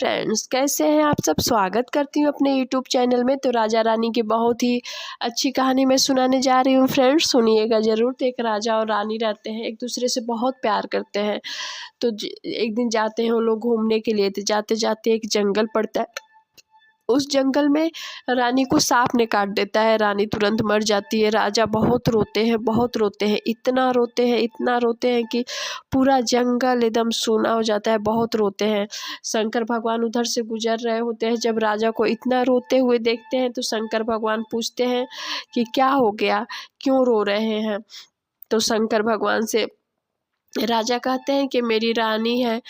Friends, कैसे हैं आप सब। स्वागत करती हूँ अपने यूट्यूब चैनल में। तो राजा रानी की बहुत ही अच्छी कहानी मैं सुनाने जा रही हूँ फ्रेंड्स, सुनिएगा ज़रूर। तो एक राजा और रानी रहते हैं, एक दूसरे से बहुत प्यार करते हैं। तो एक दिन जाते हैं वो लोग घूमने के लिए। तो जाते जाते एक जंगल पड़ता है। उस जंगल में रानी को सांप ने काट देता है। रानी तुरंत मर जाती है। राजा बहुत रोते हैं, बहुत रोते हैं, इतना रोते हैं कि पूरा जंगल एकदम सूना हो जाता है। बहुत रोते हैं। शंकर भगवान उधर से गुजर रहे होते हैं। जब राजा को इतना रोते हुए देखते हैं तो शंकर भगवान पूछते हैं कि क्या हो गया, क्यों रो रहे हैं। तो शंकर भगवान से राजा कहते हैं कि मेरी रानी है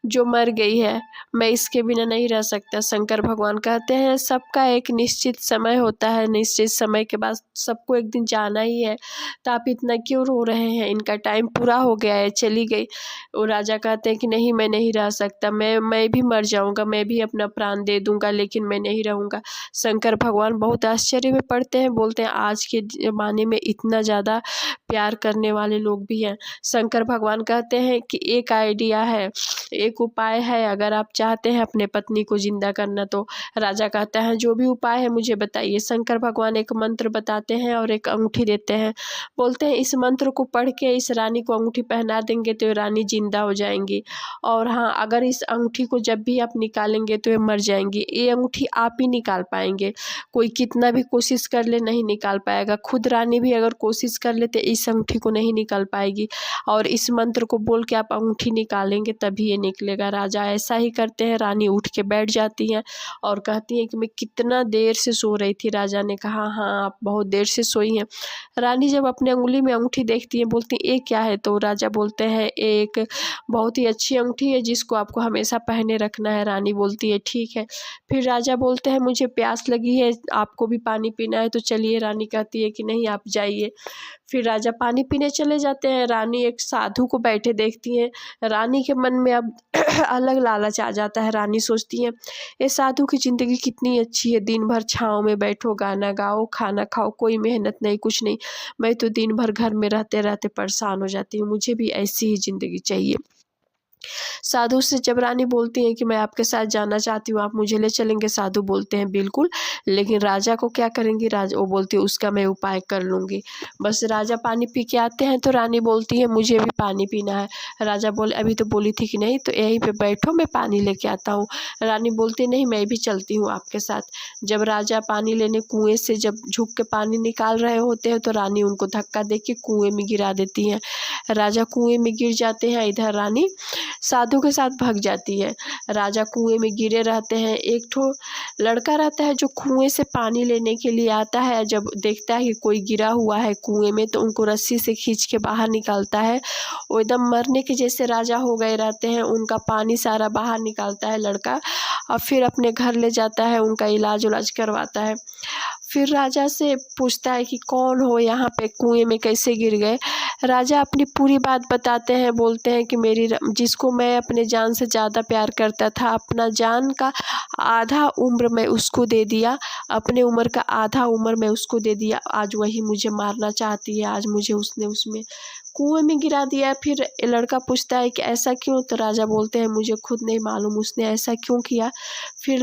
जो मर गई है, मैं इसके बिना नहीं रह सकता। शंकर भगवान कहते हैं सबका एक निश्चित समय होता है, निश्चित समय के बाद सबको एक दिन जाना ही है, तो आप इतना क्यों रो रहे हैं, इनका टाइम पूरा हो गया है, चली गई। वो राजा कहते हैं कि नहीं, मैं नहीं रह सकता, मैं भी मर जाऊंगा, मैं भी अपना प्राण दे दूंगा, लेकिन मैं नहीं रहूंगा। शंकर भगवान बहुत आश्चर्य में पड़ते हैं, बोलते हैं आज के ज़माने में इतना ज़्यादा प्यार करने वाले लोग भी हैं। शंकर भगवान कहते हैं कि एक आइडिया है, एक उपाय है, अगर आप चाहते हैं अपने पत्नी को जिंदा करना। तो राजा कहता है जो भी उपाय है मुझे बताइए। शंकर भगवान एक मंत्र बताते हैं और एक अंगूठी देते हैं। बोलते हैं इस मंत्र को पढ़ के इस रानी को अंगूठी पहना देंगे तो ये रानी जिंदा हो जाएंगी, और हाँ, अगर इस अंगूठी को जब भी आप निकालेंगे तो ये मर जाएंगी। ये अंगूठी आप ही निकाल पाएंगे, कोई कितना भी कोशिश कर ले नहीं निकाल पाएगा। खुद रानी भी अगर कोशिश कर ले तो इस अंगूठी को नहीं निकाल पाएगी, और इस मंत्र को बोल के आप अंगूठी निकालेंगे तभी ये निकलेगा। राजा ऐसा ही करते हैं। रानी उठ के बैठ जाती हैं और कहती हैं कि मैं कितना देर से सो रही थी। राजा ने कहा हाँ, आप बहुत देर से सोई हैं। रानी जब अपने उंगली में अंगूठी देखती हैं, बोलती हैं ये क्या है। तो राजा बोलते हैं एक बहुत ही अच्छी अंगूठी है जिसको आपको हमेशा पहने रखना है। रानी बोलती है ठीक है। फिर राजा बोलते हैं मुझे प्यास लगी है, आपको भी पानी पीना है तो चलिए। रानी कहती है कि नहीं, आप जाइए। फिर राजा पानी पीने चले जाते हैं। रानी एक साधु को बैठे देखती हैं। रानी के मन में अब अलग लालच आ जाता है। रानी सोचती है ये साधु की ज़िंदगी कितनी अच्छी है, दिन भर छाँव में बैठो, गाना गाओ, खाना खाओ, कोई मेहनत नहीं, कुछ नहीं। मैं तो दिन भर घर में रहते रहते परेशान हो जाती हूँ, मुझे भी ऐसी ही ज़िंदगी चाहिए। साधु से जब रानी बोलती है कि मैं आपके साथ जाना चाहती हूँ, आप मुझे ले चलेंगे। साधु बोलते हैं बिल्कुल, लेकिन राजा को क्या करेंगी। राजा वो बोलती है उसका मैं उपाय कर लूँगी। बस राजा पानी पी के आते हैं तो रानी बोलती है मुझे भी पानी पीना है। राजा बोले अभी तो बोली थी कि नहीं, तो यहीं पे बैठो, मैं पानी लेके आता हूँ। रानी बोलती नहीं, मैं भी चलती हूँ आपके साथ। जब राजा पानी लेने कुएँ से जब झुक के पानी निकाल रहे होते हैं तो रानी उनको धक्का दे के कुएँ में गिरा देती हैं। राजा कुएँ में गिर जाते हैं, इधर रानी साधु के साथ भाग जाती है। राजा कुएं में गिरे रहते हैं। एक ठो लड़का रहता है जो कुएं से पानी लेने के लिए आता है। जब देखता है कि कोई गिरा हुआ है कुएं में तो उनको रस्सी से खींच के बाहर निकालता है। वो एकदम मरने के जैसे राजा हो गए रहते हैं। उनका पानी सारा बाहर निकालता है लड़का, और फिर अपने घर ले जाता है, उनका इलाज उलाज करवाता है। फिर राजा से पूछता है कि कौन हो, यहाँ पे कुएं में कैसे गिर गए। राजा अपनी पूरी बात बताते हैं। बोलते हैं कि मेरी जिसको मैं अपने जान से ज़्यादा प्यार करता था, अपना जान का आधा उम्र मैं उसको दे दिया, अपने उम्र का आधा उम्र मैं उसको दे दिया, आज वही मुझे मारना चाहती है। आज मुझे उसने उसमें कुएं में गिरा दिया। फिर लड़का पूछता है कि ऐसा क्यों। तो राजा बोलते हैं मुझे खुद नहीं मालूम उसने ऐसा क्यों किया। फिर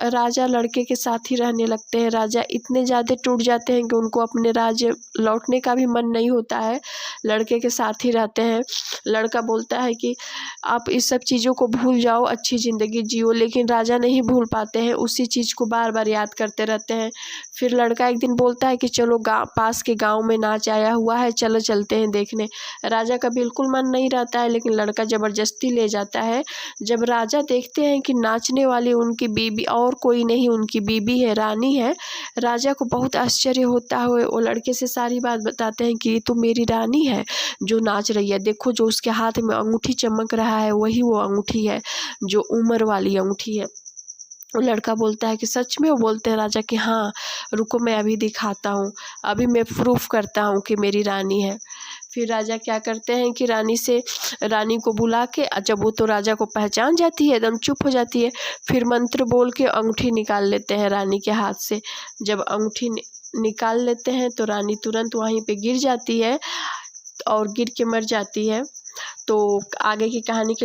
राजा लड़के के साथ ही रहने लगते हैं। राजा इतने ज़्यादा टूट जाते हैं कि उनको अपने राज्य लौटने का भी मन नहीं होता है, लड़के के साथ ही रहते हैं। लड़का बोलता है कि आप इस सब चीज़ों को भूल जाओ, अच्छी ज़िंदगी जियो, लेकिन राजा नहीं भूल पाते हैं, उसी चीज़ को बार बार याद करते रहते हैं। फिर लड़का एक दिन बोलता है कि चलो पास के गाँव में नाच आया हुआ है, चलो चलते हैं देखने। राजा का बिल्कुल मन नहीं रहता है, लेकिन लड़का ज़बरदस्ती ले जाता है। जब राजा देखते हैं कि नाचने वाली उनकी बीबी और कोई नहीं, उनकी बीबी है, रानी है, राजा को बहुत आश्चर्य होता है। वो लड़के से सारी बात बताते हैं कि ये तो मेरी रानी है जो नाच रही है, देखो जो उसके हाथ में अंगूठी चमक रहा है वही वो अंगूठी है, जो उम्र वाली अंगूठी है। वो लड़का बोलता है कि सच में। वो बोलते हैं राजा कि हाँ, रुको मैं अभी दिखाता हूँ, अभी मैं प्रूफ करता हूँ कि मेरी रानी है। फिर राजा क्या करते हैं कि रानी को बुला के, जब वो तो राजा को पहचान जाती है, एकदम चुप हो जाती है। फिर मंत्र बोल के अंगूठी निकाल लेते हैं रानी के हाथ से। जब अंगूठी निकाल लेते हैं तो रानी तुरंत वहीं पे गिर जाती है और गिर के मर जाती है। तो आगे की कहानी के लिए